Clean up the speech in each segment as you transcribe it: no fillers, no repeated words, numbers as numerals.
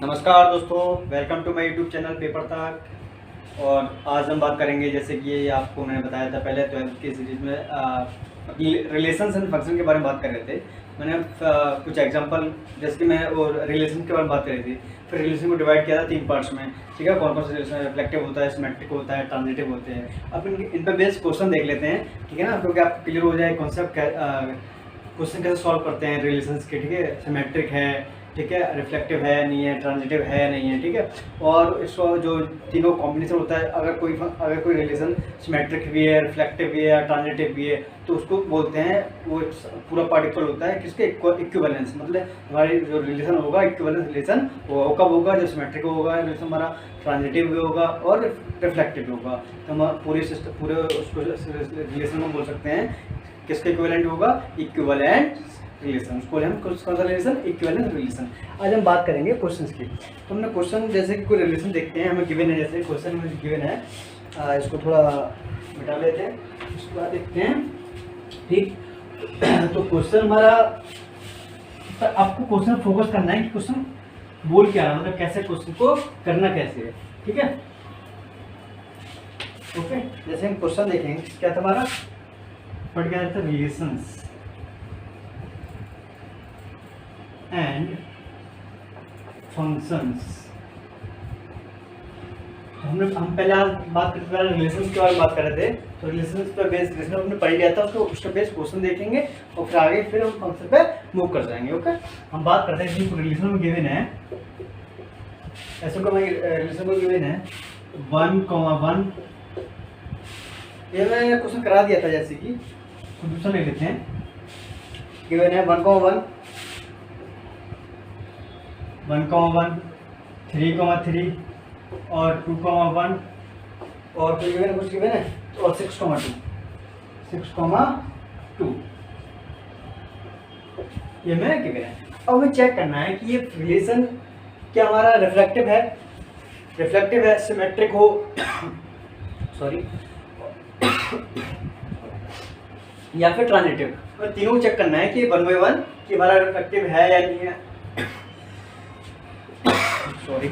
नमस्कार दोस्तों, welcome to my YouTube channel paper तक। और आज हम बात करेंगे, जैसे कि ये आपको मैंने बताया था पहले 12th की सीरीज में रिलेशंस एंड फंक्शन के बारे में बात कर रहे थे। मैंने कुछ एग्जांपल, जैसे कि मैं और रिलेशन के बारे में बात कर रही थी। फिर रिलेशन को डिवाइड किया था 3 पार्ट्स में, ठीक है। कौन कौन से रिलेशन, रिफ्लेक्टिव होता है, सिमेट्रिक होता है, ट्रांजिटिव होते हैं। अब इन पर बेस्ड क्वेश्चन देख लेते हैं, ठीक है ना, क्योंकि आपको क्लियर हो जाए कॉन्सेप्ट। क्वेश्चन कैसे सॉल्व करते हैं रिलेशंस के, ठीक है। सिमेट्रिक है, ठीक है, रिफ्लेक्टिव है नहीं है, ट्रांजिटिव है नहीं है, ठीक है। और इसका जो तीनों कॉम्बिनेशन होता है, अगर कोई रिलेशन सिमेट्रिक भी है, रिफ्लेक्टिव भी है या ट्रांजिटिव भी है, तो उसको बोलते हैं, वो पूरा पार्टिकल होता है किसके इक्विवेलेंस। मतलब हमारी जो रिलेशन होगा इक्विवेलेंस रिलेशन वो कब होगा, जब सिमेट्रिक होगा रिलेशन हमारा, ट्रांजिटिव भी होगा और रिफ्लेक्टिव भी होगा। तो हम पूरे उसको रिलेशन में बोल सकते हैं किसके इक्विवेलेंट होगा, इक्विवेलेंट रिलेशन। उसको हम कौन सा रिलेशन, इक्विवेलेंट रिलेशन। आज हम बात करेंगे क्वेश्चंस की। तो हमने क्वेश्चन, जैसे कि कोई रिलेशन देखते हैं, हमें गिवन है, जैसे क्वेश्चन में गिवन है, इसको थोड़ा मिटा लेते हैं, उसके बाद देखते हैं, ठीक। तो क्वेश्चन हमारा, आपको क्वेश्चन फोकस करना है कि क्वेश्चन बोल क्या रहा है, मतलब कैसे क्वेश्चन को करना कैसे है, ठीक है। ओके, जैसे हम क्वेश्चन देखेंगे, क्या था हमारा, पढ़ गया था रिलेशंस एंड फंक्शंस। तो हम पहले बात करते थे रिलेशंस के बारे में बात कर रहे थे। तो रिलेशंस पे बेस्ड रिलेशन हमने पढ़ लिया था, उसके बेस्ड क्वेश्चन देखेंगे और फिर आगे हम फंक्शन पे मूव कर जाएंगे। ओके, हम बात करते हैं कि रिलेशन में गिवन है, ऐसे को रिलेशन को गिवन है 1,1। ये मैंने क्वेश्चन करा दिया था, जैसे कि दूसरा ले लेते हैं। गिवन है 1,1, 1,1, 3,3 और 2,1 और फिर गिवन कुछ गिवन है, और 6,2, 6,2 ये मैं गिवन है। अब हमें चेक करना है कि ये रिलेशन क्या हमारा रिफ्लेक्टिव है, सिमेट्रिक हो सॉरी या फिर ट्रांजिटिव। और तीनों चेक करना है कि 1 by 1 कि हमारा रिफ्लेक्टिव है या नहीं है। सॉरी,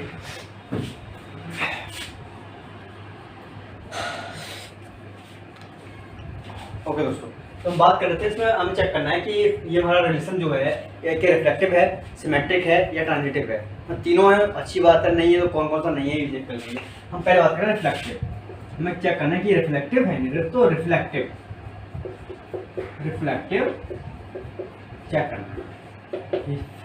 ओके दोस्तों, तो हम बात कर रहे थे, इसमें हमें चेक करना है कि ये हमारा रिलेशन जो है कि रिफ्लेक्टिव है, सिमेट्रिक है या ट्रांजिटिव है। तो तीनों है, अच्छी बात है। नहीं है तो कौन कौन सा नहीं है ये चेक कर लेंगे। हम पहले बात करें रिफ्लेक्टिव। हमें चेक करना है कि रिफ्लेक्टिव है नहीं, तो रिफ्लेक्टिव चेक करना है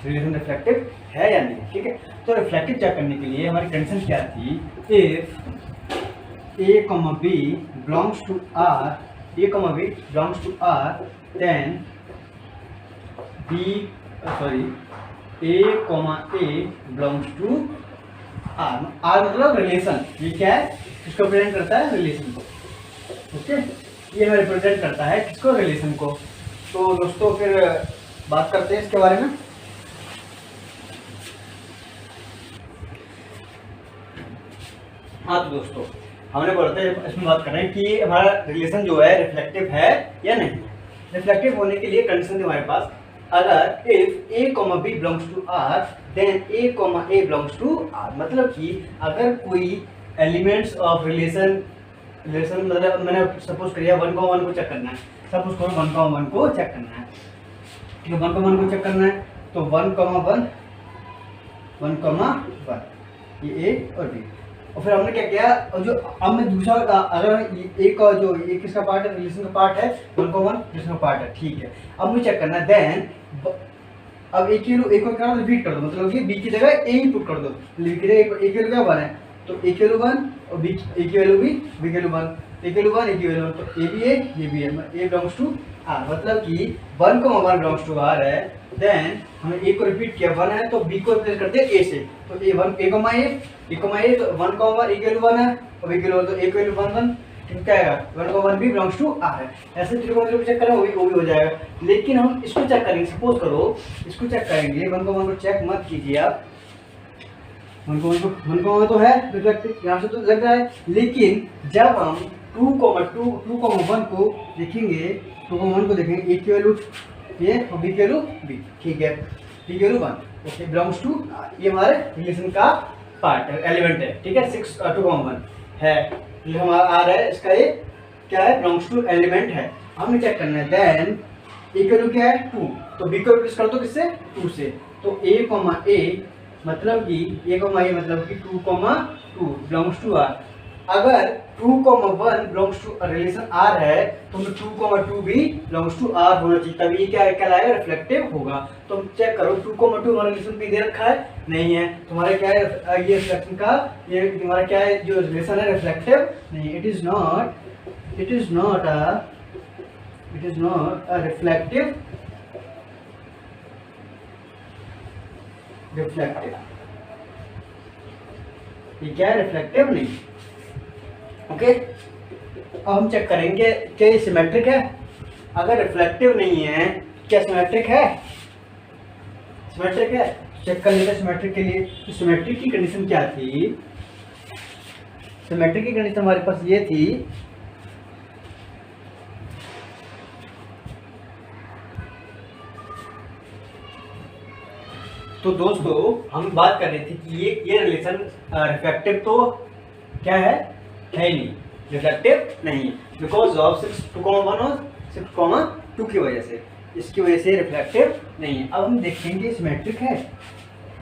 रिलेशन रिफ्लेक्टिव है या नहीं, ठीक है। तो रिफ्लेक्टिव चेक करने के लिए हमारी कंडीशन क्या थी, if a, b belongs to R, then a, belongs to R। R मतलब रिलेशन, ये क्या है, किसको रिप्रेजेंट करता है, रिलेशन को। ओके, ये हमें रिप्रेजेंट करता है किसको, रिलेशन को। तो दोस्तों फिर बात करते हैं इसके बारे में। हाँ तो दोस्तों, हमने बोला था इसमें बात कर रहे हैं कि हमारा रिलेशन जो है रिफ्लेक्टिव है या नहीं। रिफ्लेक्टिव होने के लिए कंडीशन थी हमारे पास, अगर if a, b belongs to R, then a, belongs to R। मतलब कि अगर कोई एलिमेंट्स ऑफ रिलेशन मतलब मैंने सपोज करिए 1,1 को चेक करना है, सपोज करो 1,1 को चेक करना है, ठीक है। 1,1 को चेक करना है, तो 1,1 ये A और B। और फिर हमने क्या किया, और जो अब मैं दूसरा, अगर एक का जो ये किसका पार्ट है, रिलेशन का पार्ट है, 1,1 रिलेशन का पार्ट है, ठीक है। अब मुझे चेक करना है, देन अब एक को क्या रिपीट कर दो, मतलब कि b की जगह a ही पुट कर दो। b की जगह a की वैल्यू क्या 1 है, तो a की वैल्यू 1 और b की वैल्यू भी b की वैल्यू 1, a की वैल्यू 1, a की वैल्यू 1, तो a भी है, ये भी है, a belongs to R। मतलब कि 1,1 belongs to R है, देन हमने a को रिपीट किया, 1 है तो b को रिप्लेस कर दिया a से, तो a 1 a, तो 1,1 a की वैल्यू 1 है और b की वैल्यू, तो a की वैल्यू 1 1, क्या आएगा, 1,1 भी बिलोंग्स टू R है। ऐसे त्रिकोण को चेक करें, वो भी हो जाएगा। लेकिन हम इसको चेक करेंगे, सपोज करो इसको चेक करेंगे, 1,1 को चेक मत कीजिए आप, 1,1 तो है रिफ्लेक्टिव, यहाँ से तो लग रहा है। लेकिन जब हम 2,1 को देखेंगे, 2,1 को देखेंगे, ए की वैल्यू ये और बी की वैल्यू बी, ठीक है, बी की वैल्यू 1, ओके बिलोंग्स टू, ये हमारे रिलेशन का पार्ट एलिमेंट है, ठीक है। 6 2,1 है, ये हमारा आ रहा है, इसका ये क्या है, बिलोंग्स टू एलिमेंट है। हमें चेक करना है देन इक्वल टू क्या है 2, तो बी को रिप्लेस कर दो किससे, 2 से। तो a मतलब कि a मतलब कि 2,2 बिलोंग्स टू आर। अगर 2,1 बिलोंग्स टू रिलेशन आर है तो 2,2 भी बिलोंग्स टू आर होना चाहिए, तभी क्या कहलाएगा, रिफ्लेक्टिव होगा। तो हम चेक करो 2,2 हमारा रिलेशन पे दे रखा है, नहीं है, तुम्हारा क्या है ये रिफ्लेक्शन का, ये तुम्हारा क्या है जो रिलेशन है रिफ्लेक्टिव नहीं, it is not a reflective ये क्या है, रिफ्लेक्टिव नहीं, ओके। अब हम चेक करेंगे क्या ये सिमेट्रिक है। अगर रिफ्लेक्टिव नहीं है, क्या सिमेट्रिक है, सिमेट्रिक है, चेक कर लेते हैं सिमेट्रिक के लिए। तो सिमेट्रिक की कंडीशन क्या थी, सिमेट्रिक की कंडीशन हमारे पास ये थी, तो दोस्तों हम बात कर रहे थे कि ये रिलेशन रिफ्लेक्टिव तो क्या है ही नहीं, रिफ्लेक्टिव नहीं है, बिकॉज ऑफ 6,1 और 6,2 की वजह से, इसकी वजह से रिफ्लेक्टिव नहीं है। अब हम देखेंगे सिमेट्रिक है,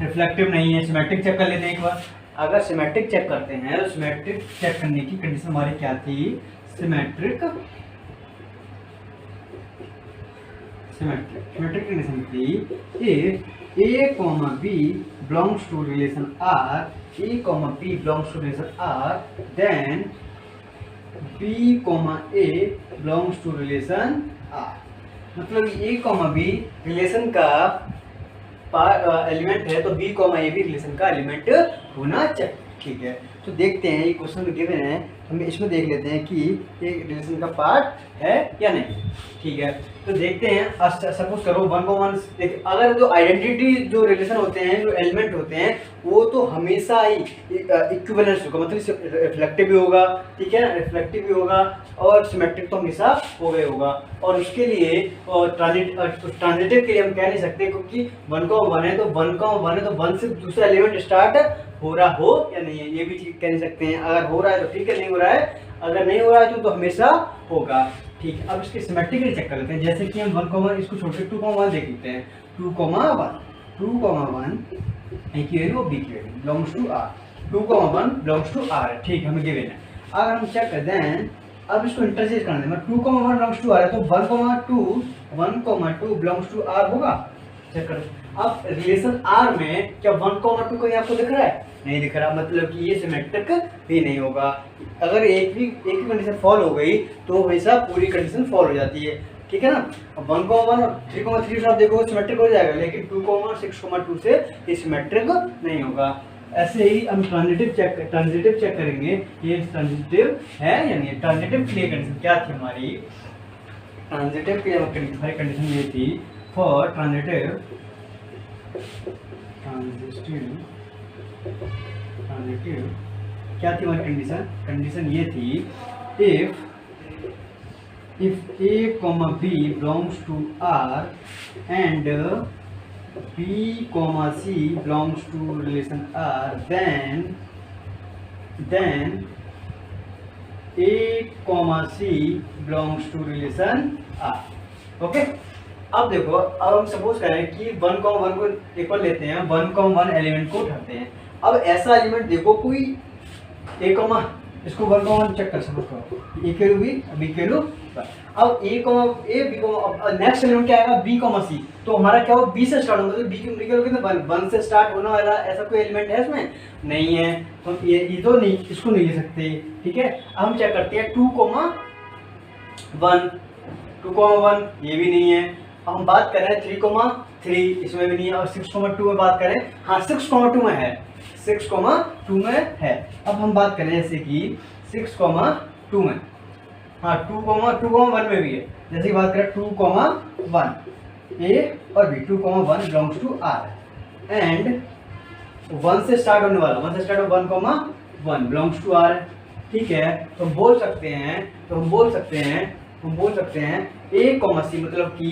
रिफ्लेक्टिव नहीं है, सिमेट्रिक चेक कर लेते हैं एक बार। अगर सिमेट्रिक चेक करते हैं तो सिमेट्रिक चेक करने की कंडीशन हमारी क्या थी, सिमेट्रिक कंडीशन थी if A, B belongs to relation R, A, B belongs to relation R, then B, A belongs to relation R। मतलब A, B रिलेशन का एलिमेंट है तो B, A भी रिलेशन का एलिमेंट होना चाहिए, ठीक है। तो देखते हैं ये क्वेश्चन में गिवन है, हम इसमें देख लेते हैं कि ये रिलेशन का पार्ट है या नहीं, ठीक है। तो देखते हैं, सपोज करो 1,1 अगर जो आइडेंटिटी जो रिलेशन होते हैं, जो एलिमेंट होते हैं, वो तो हमेशा ही इक्विवेलेंस होगा, मतलब रिफ्लेक्टिव भी होगा, ठीक है, रिफ्लेक्टिव भी होगा, और सिमेट्रिक तो हमेशा हो गए होगा। और उसके लिए ट्रांजिटिव के लिए हम कह नहीं सकते, क्योंकि 1,1 है तो 1 से दूसरा एलिमेंट स्टार्ट हो रहा हो या नहीं है, ये भी चीज कह नहीं सकते हैं। अगर हो रहा है तो ठीक है, नहीं हो रहा है, अगर नहीं हो रहा है तो हमेशा होगा, ठीक है। अब इसके सिमेट्रिकली चेक कर लेते हैं, जैसे कि हम 1,1 इसको छोड़ के 2,1 देख लेते हैं। 2,1 equal B belongs to R, 2,1 belongs to R, ठीक है, हमें गिवन है। अगर हम चेक करते हैं, अब इसको इंटरचेंज करना है, 2,1 बिलोंग्स टू आर है तो 1,2 बिलोंग्स टू आर होगा, चेक करो। अब रिलेशन आर में क्या 1,2 कहीं आपको दिख रहा है, नहीं दिख रहा, मतलब कि ये सिमेट्रिक भी नहीं होगा। अगर एक ही कंडीशन फॉल हो गई तो हमेशा पूरी कंडीशन फॉल हो जाती है, ठीक है ना। 1,1 और 3,3 आप देखो सिमेट्रिक हो जाएगा, लेकिन 2,1 और 6,2 से ये सिमेट्रिक नहीं होगा। ऐसे ही हम ट्रांजिटिव चेक करेंगे, ये ट्रांजिटिव है या नहीं। ट्रांजिटिव के लिए कंडीशन क्या थी हमारी, ट्रांजिटिव के लिए हमारी कंडीशन ये थी, फॉर ट्रांजिटिव क्या थी हमारी कंडीशन ये थी, if A, B belongs to R and B, C belongs to relation R, then A, C belongs to relation R, okay. अब देखो, अब हम सपोज करें कि 1,1 को इक्वल लेते हैं, 1,1 एलिमेंट को उठाते हैं। अब ऐसा एलिमेंट देखो कोई इसको 1,1 चेक कर सपोज करो, इक्वल बी अब नेक्स्ट एलिमेंट क्या आएगा, बी, सी, तो हमारा क्या होगा, बी से स्टार्ट होगा, तो बी 1 से स्टार्ट होने वाला ऐसा कोई एलिमेंट है इसमें, नहीं है, तो ये तो नहीं, इसको नहीं ले सकते, ठीक है। अब हम चेक करते हैं 2,1 ये भी नहीं है। अब हम बात करें 3,3 इसमें भी नहीं है, और 6,2 में बात करें, हाँ 6,2 में है, 6,2 में है। अब हम बात करें जैसे कि 6,2 में, हाँ 2,1 में भी है, जैसे कि बात करें 2,1 ए और B, 2,1 belongs to R and 1 से स्टार्ट होने वाला, 1 से स्टार्ट 1,1 बिलोंग्स टू आर, ठीक है। तो हम बोल सकते हैं A, C, मतलब कि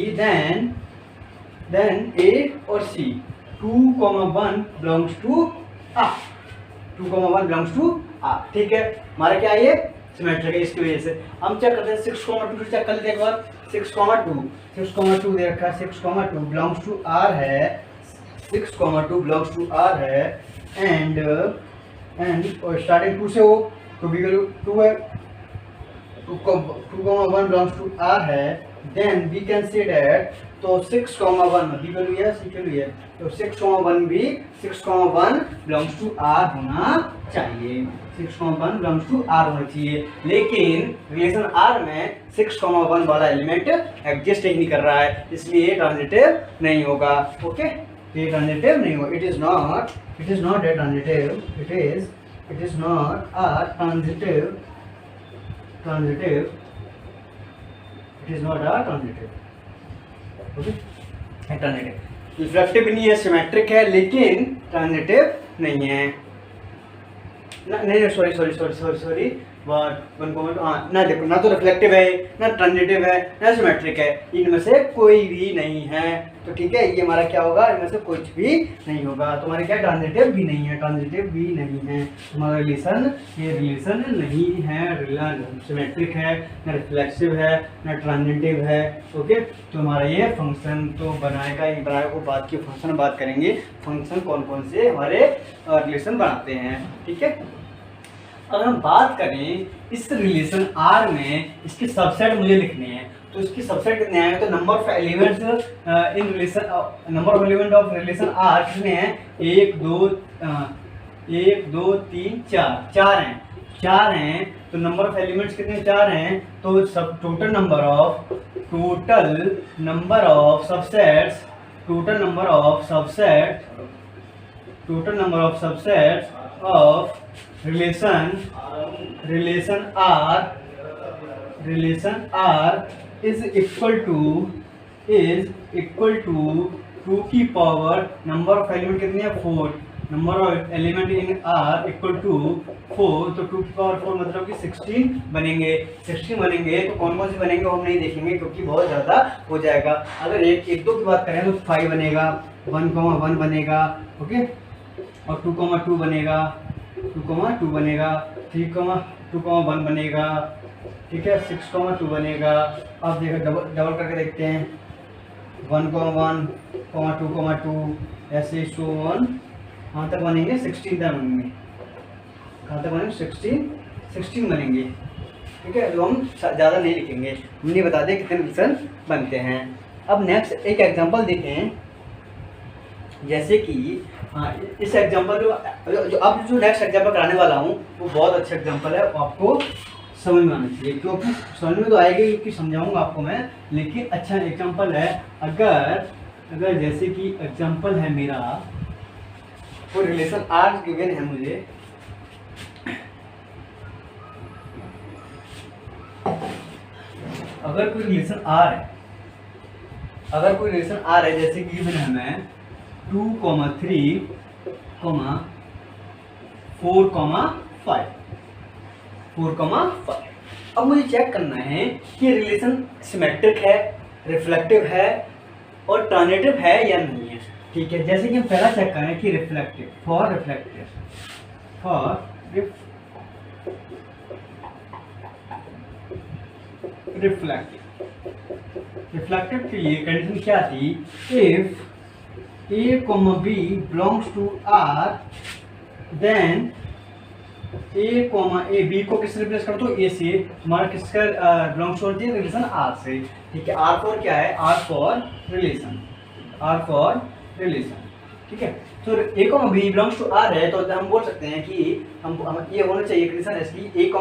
देन A और C 2,1 belongs to R, 2,1 belongs to R. ठीक है, हमारा क्या है ये सिमेट्रिक है, इसकी वजह से हम चेक करते हैं 6,2 चेक कर लेते हैं एक बार। 6,2 दे रखा है, 6,2 बिलोंग्स टू आर है, 6,2 बिलोंग्स टू आर है एंड स्टार्टिंग 2 से हो तो बी वैल्यू 2 है, 2,1 बिलोंग्स टू आर है, then we can say that तो 6,1 बी वैल्यू है, सी वैल्यू है, तो 6,1 भी 6,1 बिलोंग्स टू आर होना चाहिए, 6,1 बिलोंग्स टू आर होना चाहिए। लेकिन रिलेशन आर में 6,1 वाला एलिमेंट एग्जिस्ट ही नहीं कर रहा है, इसलिए ट्रांजिटिव नहीं होगा। ओके, ये ट्रांजिटिव नहीं होगा, it is not a transitive, it is not a transitive, it is not a transitive. Okay, transitive reflective नहीं है, सिमेट्रिक है लेकिन ट्रांजिटिव नहीं है। नहीं सॉरी ना देखो, ना तो रिफ्लेक्टिव है, ना ट्रांजिटिव है, ना सिमेट्रिक है, इनमें से कोई भी नहीं है। तो ठीक है, ये हमारा क्या होगा, इनमें से कुछ भी नहीं होगा। तो हमारे क्या ट्रांजिटिव भी नहीं है, ट्रांजिटिव भी नहीं है हमारा रिलेशन, ये रिलेशन नहीं है, सिमेट्रिक है, ना रिफ्लेक्सिव है, ना ट्रांजिटिव है। ओके, तो हमारा ये फंक्शन तो बनाएगा को बाद की फंक्शन में बात करेंगे, फंक्शन कौन कौन से हमारे रिलेशन बनाते हैं। ठीक है, अगर हम बात करें इस रिलेशन आर में इसके सबसेट मुझे लिखने हैं, तो इसकी सबसेट कितने आए, तो number of elements in relation, number of element of relation R कितने हैं, 1 2 3 4 4 हैं। तो नंबर ऑफ एलिमेंट्स कितने, 4 हैं, तो सब total number of subsets, total number of subsets of relation R is equal to 2 की पावर नंबर ऑफ एलिमेंट कितनी है, 4, number of element in R equal to 4, तो 2 की पावर 4 मतलब कि 16 बनेंगे। 16 बनेंगे तो कौन कौन से बनेंगे वो हम नहीं देखेंगे क्योंकि बहुत ज़्यादा हो जाएगा। अगर 1 2 की बात करें तो 5 बनेगा, 1,1 बनेगा, ओके, और 2,2 बनेगा, 2,2 बनेगा, 3,2,1 बनेगा, ठीक है, 6,2 बनेगा। अब देखो डबल करके देखते हैं, 1,1, 2,2 ऐसे सो वन कहाँ तक बनेंगे, 16 तक बनेंगे, कहाँ तक बनेंगे, 16 बनेंगे। ठीक है, तो हम ज़्यादा नहीं लिखेंगे, हम नहीं बता दें कितने रिलेशन बनते हैं। अब नेक्स्ट एक एग्जांपल देखें, जैसे कि इस एग्जांपल जो अब जो नेक्स्ट एग्जांपल कराने वाला हूँ वो बहुत अच्छा एग्जांपल है, वो आपको समझ में आना चाहिए, क्योंकि समझ में तो आएगा क्योंकि समझाऊंगा आपको मैं, लेकिन अच्छा एग्जांपल है। अगर जैसे कि एग्जांपल है मेरा, वो रिलेशन आर गिवन है मुझे, अगर कोई रिलेशन आर है, जैसे कि गिवन है मैं 2, 3, 4, 5। अब मुझे चेक करना है कि रिलेशन सिमेट्रिक है, रिफ्लेक्टिव है और ट्रांजिटिव है या नहीं है। ठीक है, जैसे कि हम पहला चेक करें कि रिफ्लेक्टिव, रिफ्लेक्टिव के लिए कंडीशन क्या थी, if A, B belongs to R, then A, B को किससे रिप्लेस कर दो, A से, हमारा किसका बिलोंग्स टू रिलेशन R से। ठीक है, R फॉर क्या है, R फॉर रिलेशन। ठीक है, तो A, B belongs to R है, तो हम बोल सकते हैं कि हम ये होना चाहिए रिलेशन ऐसी, A, को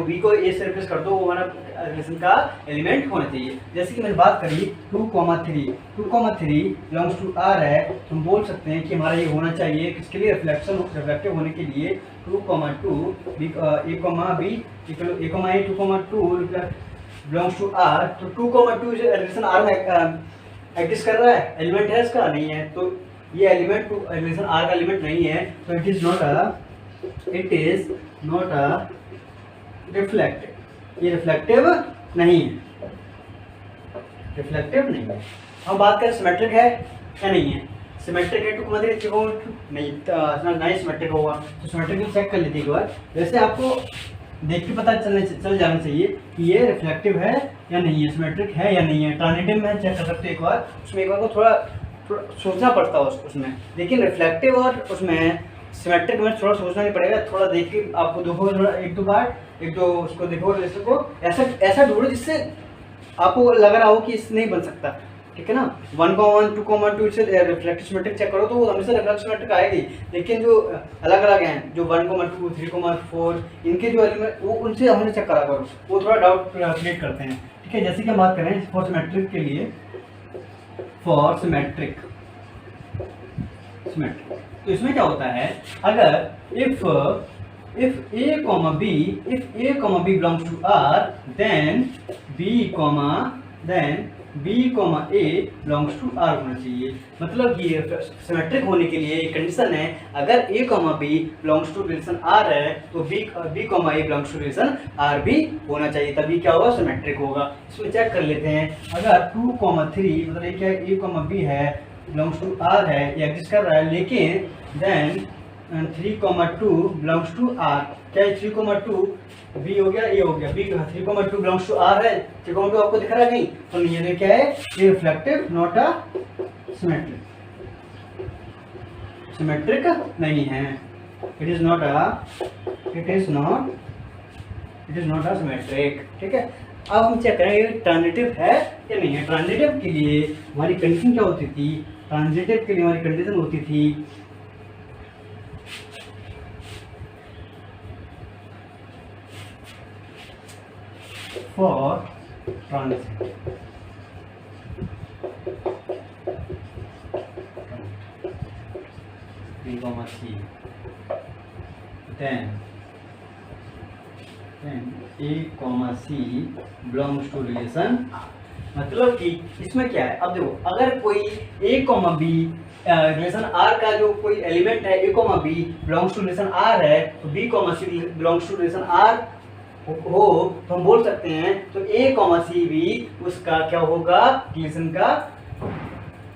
B को A से रिप्लेस कर दो, वो हमारा रिलेशन का एलिमेंट होना चाहिए। जैसे कि मैंने बात करी 2,3 बिलोंग्स टू R है, तो हम बोल सकते हैं कि हमारा ये होना चाहिए किसके लिए, रिफ्लेक्टिव होने के लिए 2,2 A, 2,2 बिलोंग्स टू R, तो 2,2 रिलेशन R में एग्जिस्ट कर रहा है, एलिमेंट है इसका, नहीं है, तो ये एलिमेंट रिलेशन R का एलिमेंट नहीं है, तो it is not a reflective, ये रिफ्लेक्टिव नहीं है। हम बात करें सिमेट्रिक है या नहीं है, सिमेट्रिक है 2,3 त्रिकोण नहीं, नहीं सिमेट्रिक होगा, तो सिमेट्रिक चेक कर लेते एक बार। वैसे आपको देख के पता चल जाना चाहिए कि ये रिफ्लेक्टिव है या नहीं है, सिमेट्रिक है या नहीं है। ट्रांजिटिव में चेक कर सकते हो एक बार, उसमें एक बार को थोड़ा सोचना पड़ता है उसमें, लेकिन रिफ्लेक्टिव और उसमें सिमेट्रिक में थोड़ा सोचना नहीं पड़ेगा, थोड़ा देख के आपको देखो, थोड़ा एक दो उसको देखो, इसको ऐसा ढूंढो जिससे आपको लग रहा हो कि इससे नहीं बन सकता, ठीक है ना। 1,1 2,2 से रिफ्लेक्टिव सिमेट्रिक चेक करो तो वो हमेशा रिफ्लेक्टिव सिमेट्रिक आएगी, लेकिन जो अलग अलग हैं जो 1,2 3,4 इनके जो एलिमेंट वो उनसे हमने चेक करा करो, वो थोड़ा डाउट क्रिएट करते हैं, ठीक है। जैसे कि हम बात करें फॉर सिमेट्रिक के लिए, फॉर सिमेट्रिक तो इसमें क्या होता है, अगर if a, b belongs to R, then b, a belongs to R होना चाहिए। मतलब ये सिमेट्रिक होने के लिए एक कंडीशन है, अगर a, b belongs to relation R है तो b, a belongs to relation R भी होना चाहिए, तभी क्या होगा, सिमेट्रिक होगा। इसमें चेक कर लेते हैं, अगर 2,3 मतलब ये क्या a, b है belongs to R है, ये एग्जिस्ट कर रहा है, लेकिन then 3,2 belongs to R, क्या 3,2 B हो गया, A हो गया, B 3,2 belongs to R है, 3,2 आपको दिख रहा है कहीं तो नहीं है, क्या है, ये reflective not a symmetric, symmetric नहीं है, it is not a symmetric, ठीक है। अब हम चेक करेंगे ट्रांजिटिव है या नहीं है। ट्रांजिटिव के लिए हमारी कंडीशन क्या होती थी, ट्रांजिटिव के लिए हमारी कंडीशन होती थी for transit, then a, c belongs to relation। मतलब कि इसमें क्या है, अब देखो अगर कोई a, b रिलेशन R का जो कोई एलिमेंट है a, b belongs to relation R है, तो b, c belongs to relation R हो तो हम बोल सकते हैं तो a, c भी उसका क्या होगा, रिलेशन का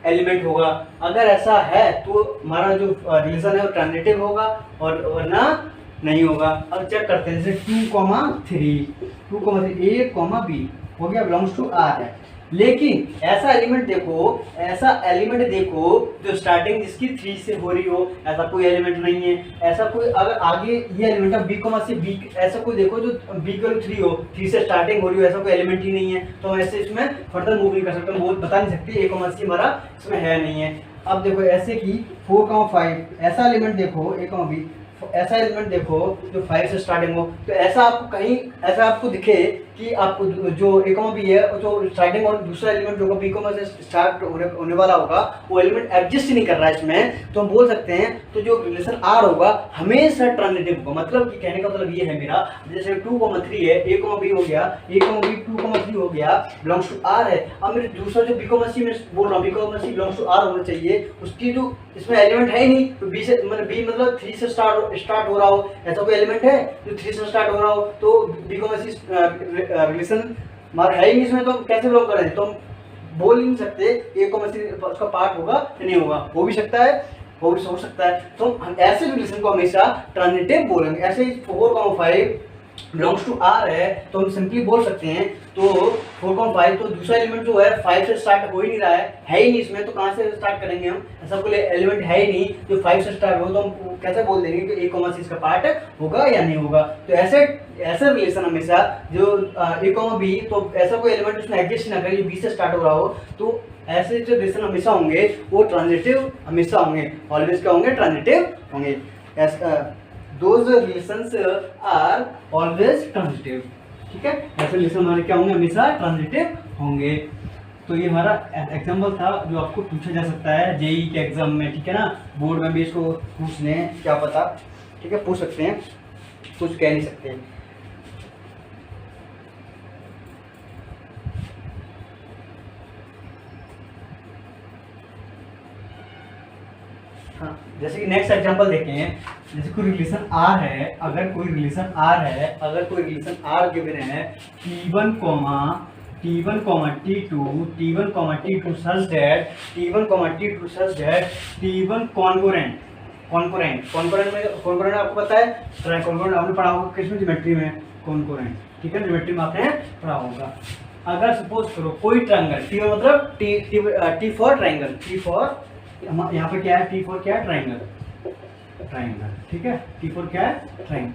एलिमेंट होगा। अगर ऐसा है तो हमारा जो रिलेशन है वो ट्रांजिटिव होगा और वरना नहीं होगा। अब चेक करते हैं, जैसे 2,3 a, b हो गया बिलोंग्स टू R है, लेकिन ऐसा एलिमेंट देखो जो स्टार्टिंग जिसकी 3 से हो रही हो, ऐसा कोई एलिमेंट नहीं है। ऐसा कोई अगर आगे ये एलिमेंट है b, c b, ऐसा कोई देखो जो b की वैल्यू 3 हो, 3 से स्टार्टिंग हो रही हो, ऐसा कोई एलिमेंट ही नहीं है, तो हम ऐसे इसमें फर्दर मूव नहीं कर सकते, वो बता नहीं सकते a, c हमारा इसमें है नहीं है। अब देखो ऐसे कि 4,5 ऐसा एलिमेंट देखो a, b ऐसा एलिमेंट देखो जो 5 से स्टार्टिंग हो, तो ऐसा आपको कहीं ऐसा आपको दिखे कि आपको जो a, b है जो स्टार्टिंग और दूसरा एलिमेंट जो b, से स्टार्ट होने वाला होगा वो एलिमेंट एग्जिस्ट नहीं कर रहा है इसमें, तो हम बोल सकते हैं तो जो रिलेशन R होगा हमेशा ट्रांजिटिव होगा। मतलब कि कहने का मतलब ये है मेरा, जैसे 2,3 है a, b हो गया, a, b 2,3 हो गया बिलोंग्स टू R है। अब मेरे दूसरा जो b, c मैं बोल रहा हूँ b, c belongs to R होना चाहिए, उसकी जो इसमें एलिमेंट है ही नहीं, तो b से मतलब b मतलब 3 से स्टार्ट हो रहा हो, ऐसा कोई एलिमेंट है जो 3 से स्टार्ट हो रहा हो, तो b, c रिलेशन हमारा है ही नहीं इसमें, तो कैसे बिलोंग करें, तो हम बोल ही नहीं सकते a, c उसका पार्ट होगा या नहीं होगा, हो भी सकता है हो भी हो सकता है, तो हम ऐसे रिलेशन को हमेशा ट्रांजिटिव बोलेंगे। ऐसे ही 4,5 बिलोंग्स टू R है तो हम सिंपली बोल सकते हैं तो 4,5 तो दूसरा एलिमेंट जो है 5 से स्टार्ट हो ही नहीं रहा है ही नहीं इसमें, तो कहाँ से स्टार्ट करेंगे हम, ऐसा कोई एलिमेंट है ही नहीं जो 5 से स्टार्ट हो, तो हम कैसे बोल देंगे कि a, c इसका पार्ट होगा या नहीं होगा। तो ऐसा रिलेशन हमेशा जो a, b तो ऐसा कोई एलिमेंट उसमें एग्जिस्ट ना करे जो b से स्टार्ट हो रहा हो, तो ऐसे जो रिलेशन हमेशा होंगे वो ट्रांजिटिव हमेशा होंगे, ऑलवेज क्या होंगे, ट्रांजिटिव होंगे। Those relations are always transitive, ठीक है, ऐसे रिलेशन हमारे क्या होंगे, हमेशा ट्रांजिटिव होंगे। तो ये हमारा एग्जाम्पल था जो आपको पूछा जा सकता है जेईई के एग्जाम में, ठीक है ना, बोर्ड में भी इसको पूछ लें, क्या पता, ठीक है, पूछ सकते हैं, कुछ कह नहीं सकते। हाँ, जैसे कि नेक्स्ट एग्जांपल देखते हैं, जैसे कोई रिलेशन R है, अगर कोई रिलेशन R गिवन है P1, T1, T2, T1, T2 such that T1, T2 such that T1 कॉन्कोरेंट में आपको पता है, कॉन्कोरेंट आपने पढ़ा होगा किसमें, ज्योमेट्री में कॉन्कोरेंट, ठीक है, ज्योमेट्री में आपने पढ़ा होगा। अगर सपोज करो कोई ट्रायंगल टी मतलब T for triangle, T for यहाँ पे क्या है, टी फॉर क्या है, ट्रायंगल, ठीक है, टी फॉर क्या है, ट्रायंगल।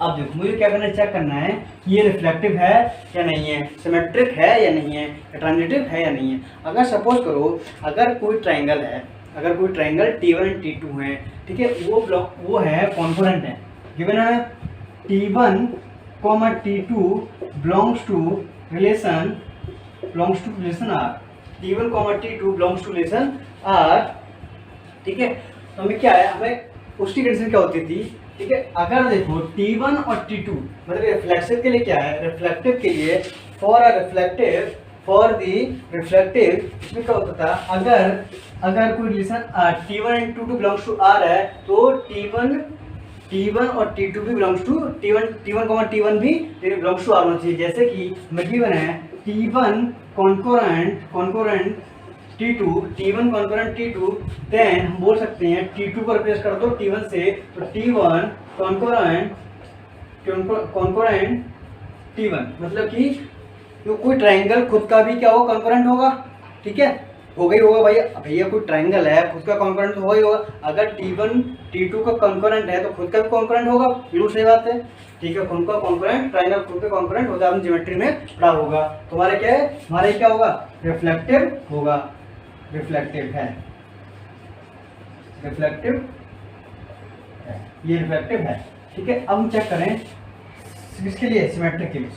अब देखो मुझे क्या करना है, चेक करना है कि ये रिफ्लेक्टिव है या नहीं है, सिमेट्रिक है या नहीं है, ट्रांजिटिव है या नहीं है। अगर सपोज करो अगर कोई ट्रायंगल है, अगर कोई ट्रायंगल T1 एंड T2 है, ठीक है, वो है कॉन्कोरेंट है, गिवन है T1, T2 belongs to relation R, T1, T2 belongs to relation R, ठीक है। तो हमें क्या है, हमें उसकी कंडीशन क्या होती थी, ठीक है। अगर देखो T1 और T2 मतलब रिफ्लेक्सिव के लिए क्या है, रिफ्लेक्टिव के लिए फॉर दी रिफ्लेक्टिव, इसमें क्या होता था, अगर कोई relation T1 and T2 belongs to R है तो T1 और T2 भी बिलोंग्स टू T1 भी बिलोंग्स टू R होना चाहिए। जैसे कि गिवन है T1 कॉन्कोरेंट T1 कॉन्कोरेंट T2, देन हम बोल सकते हैं T2 को रिप्लेस कर दो T1 से, तो T1 कॉन्कोरेंट T1 मतलब कि तो कोई ट्रायंगल खुद का भी क्या होगा, कॉन्कोरेंट होगा, ठीक है, होगा ही होगा भैया कोई ट्रायंगल है खुद का कॉन्कोरेंट तो होगा ही होगा। अगर T1 T2 का कॉन्कोरेंट है तो खुद का भी कॉन्कोरेंट होगा, बिल्कुल सही बात है, ठीक है, खुद का कॉन्कोरेंट, ट्रायंगल खुद का कॉन्कोरेंट होता है, आपने ज्योमेट्री में पढ़ा होगा। तो हमारे क्या है, हमारे क्या होगा, रिफ्लेक्टिव होगा, रिफ्लेक्टिव है, ये रिफ्लेक्टिव है, ठीक है। अब हम चेक करें किसके लिए, सिमेट्रिक के लिए,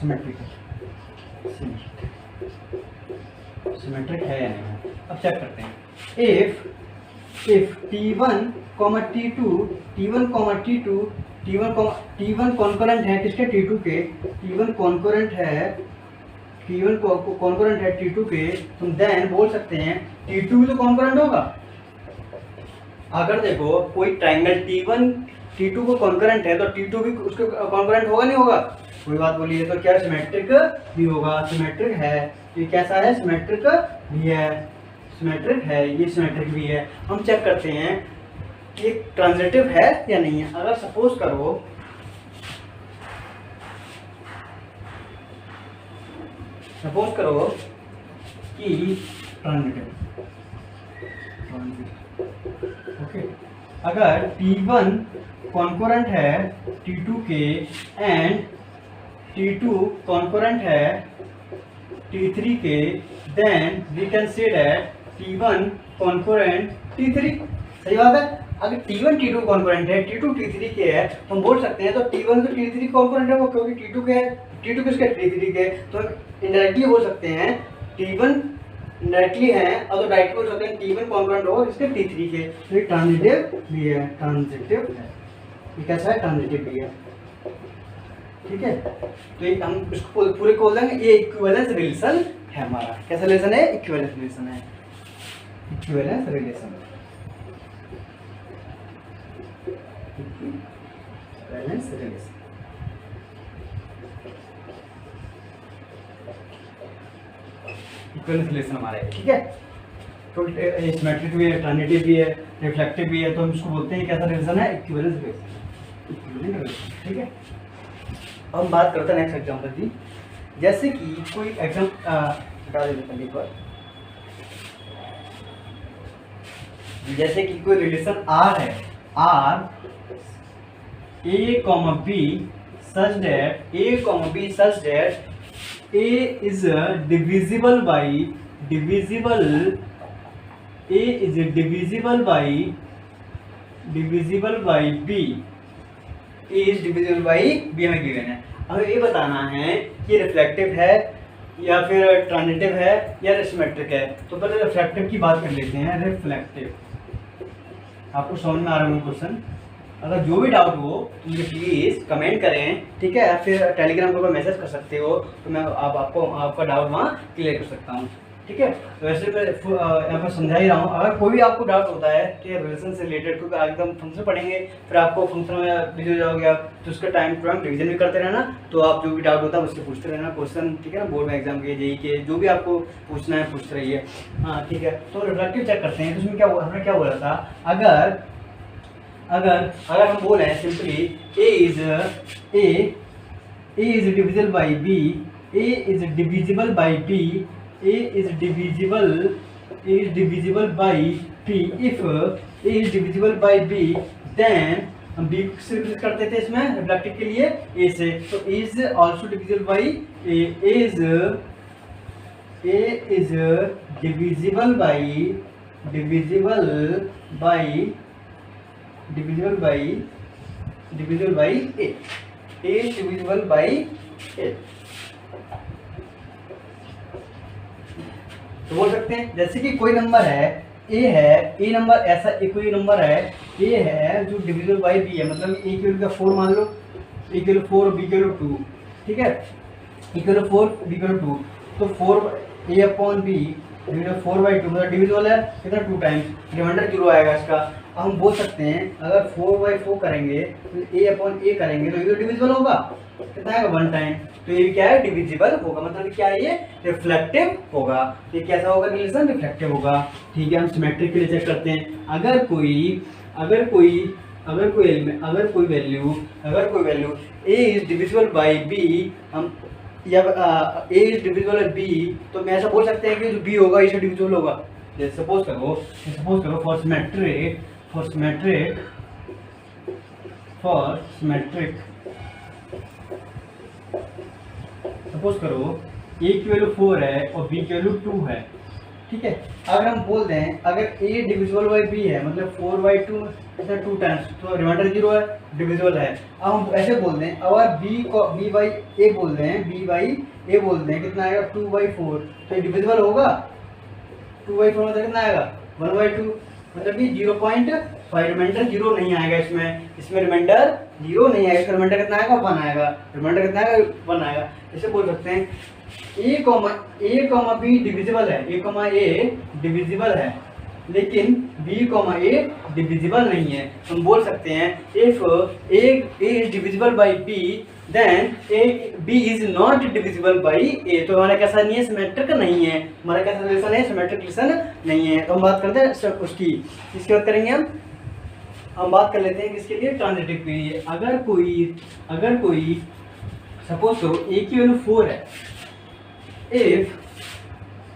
सिमेट्रिक है या नहीं। अब चेक करते हैं, इफ T1, T1 कॉन्कोरेंट है किसके, T2 के, T1 कॉन्कोरेंट है T2 के, तुम देन बोल सकते हैं T2 भी तो कॉन्कोरेंट होगा। अगर देखो कोई ट्रायंगल T1 T2 को कॉन्कोरेंट है तो T2 भी उसके कॉन्कोरेंट होगा नहीं होगा, कोई बात बोलिए, तो क्या सिमेट्रिक भी होगा, सिमेट्रिक है, ये कैसा है, सिमेट्रिक भी है, सिमेट्रिक है, ये सिमेट्रिक भी है। हम चेक करते हैं कि ट्रांजिटिव है या नहीं है। अगर सपोज करो कि ट्रांजिटिव, ओके, अगर T1 कॉन्कोरेंट है T2 के एंड T2 कॉन्कोरेंट है T3 के, then we can say that T1 concurrent T3, सही बात है। अगर T1 T2 कॉन्कोरेंट है, T2 T3 के है, तो हम बोल सकते हैं तो T1 तो T3 कॉन्कोरेंट है वो, क्योंकि T2 के है, T2 किसके, T3 के, तो इनडायरेक्टली बोल सकते हैं T1 डायरेक्टली है, और तो डायरेक्टली बोल सकते हैं T1 कॉन्कोरेंट होगा इसके T3 के, तो ये ट्रांजिटिव भी है, ये कैसा है, ट्रांजिटिव भी है, ठीक है। तो ये हम इसको पूरे खोल देंगे, ये इक्विवेलेंस रिलेशन है हमारा, कैसा रिलेशन है, इक्विवेलेंस रिलेशन है, equivalence relation, equivalence relation. Equivalence relation हमारा है, ठीक है। तो सिमेट्रिक भी है, ट्रांजिटिव भी है, रिफ्लेक्टिव भी है, तो हम इसको बोलते हैं कैसा रिलेशन है, इक्विवेलेंस रिलेशन, इक्विवेलेंस रिलेशन, ठीक है। अब हम बात करते हैं नेक्स्ट एग्जांपल की, जैसे कि कोई एग्जाम हटा देते हैं एक बार, जैसे कि कोई रिलेशन R है, R A, B such that A is divisible by B, is divisible by B हमें गिवन है। हमें ये बताना है कि रिफ्लेक्टिव है या फिर ट्रांजिटिव है या सिमेट्रिक है। तो पहले रिफ्लेक्टिव की बात कर लेते हैं। रिफ्लेक्टिव आपको समझ में आ रहा है क्वेश्चन? अगर जो भी डाउट हो तो मुझे प्लीज़ कमेंट करें, ठीक है, फिर टेलीग्राम पर मैसेज कर सकते हो, तो मैं आपका डाउट वहाँ क्लियर कर सकता हूँ। ठीक है। तो वैसे मैं यहाँ पर समझा ही रहा हूँ। अगर कोई भी आपको डाउट होता है कि रिलेशन से रिलेटेड, क्योंकि एकदम फंक्शन पढ़ेंगे फिर आपको फंक्शन में बिजी हो जाओगे आप, तो उसका टाइम टू टाइम रिविजन भी करते रहना। तो आप जो भी डाउट होता है उससे पूछते रहना क्वेश्चन, ठीक है ना। बोर्ड में एग्जाम के, जेई के, जो भी आपको पूछना है पूछते रहिए। हाँ ठीक है। तो रिफ्लेक्टिव चेक करते हैं। तो उसमें क्या हुआ, हमने क्या बोला था, अगर हम बोले हैं simply A is divisible by B, A is divisible by B, A is divisible by P. If A is divisible by B, then हम B को किससे रिप्लेस करते थे इसमें रिफ्लेक्टिव के लिए A से, तो A is also divisible by A. A is divisible by A. A is divisible by A. तो बोल सकते हैं जैसे कि कोई नंबर है ए नंबर, ऐसा एक कोई नंबर है ए है जो डिविजिबल बाई बी है, मतलब ए की वैल्यू का 4 मान लो, ए की वैल्यू 4 बी की वैल्यू 2, ठीक है। ए की वैल्यू 4 बी की वैल्यू 2, तो 4 ए अपॉन बी 4/2 मतलब डिविजिबल है कितना 2 टाइम्स, रिमाइंडर 0 आएगा इसका। अब हम बोल सकते हैं अगर 4/4 करेंगे तो ए अपॉन ए करेंगे तो ये तो डिविजिबल होगा, कितना आएगा 1 टाइम, तो ये क्या है डिविजिबल होगा, मतलब क्या है ये रिफ्लेक्टिव होगा। ये कैसा होगा रिलेशन, रिफ्लेक्टिव होगा, ठीक है। हम सिमेट्रिक के लिए चेक करते हैं। अगर कोई value a is divisible by b, हम या a is divisible by b, तो मैं ऐसा बोल सकते हैं कि जो b होगा इससे डिविजिबल होगा। जैसे सपोज करो फॉर सिमेट्रिक सपोज करो a की वैल्यू 4 है और b की वैल्यू 2 है, ठीक है। अगर हम बोल दें अगर a डिविजिबल बाई b है, मतलब 4/2 ऐसा 2 टाइम्स, तो रिमाइंडर 0 है, डिविजिबल है। अब हम ऐसे बोल दें अगर b को b बाई a बोल दें कितना आएगा 2/4, तो ये डिविजिबल होगा। 2/4 मतलब कितना आएगा 1/2, मतलब कि 0.5, रिमाइंडर 0 नहीं आएगा इसमें रिमाइंडर 0 नहीं आएगा, इसका रिमाइंडर कितना आएगा 1 आएगा, रिमाइंडर कितना आएगा 1 आएगा। इसे बोल सकते हैं a, b डिविजिबल है, a डिविजिबल है लेकिन b, a डिविजिबल नहीं है। हम बोल सकते हैं if a is divisible by b then b is not divisible by a, तो हमारा कैसा नहीं है, सिमेट्रिक नहीं है, हमारा कैसा रिलेशन है, सिमेट्रिक रिलेशन नहीं है। तो हम बात करते हैं उसकी, किसकी बात करेंगे हम बात कर लेते हैं किसके लिए, ट्रांजिटिव के लिए। अगर कोई सपोज करो a की वैल्यू 4 है, if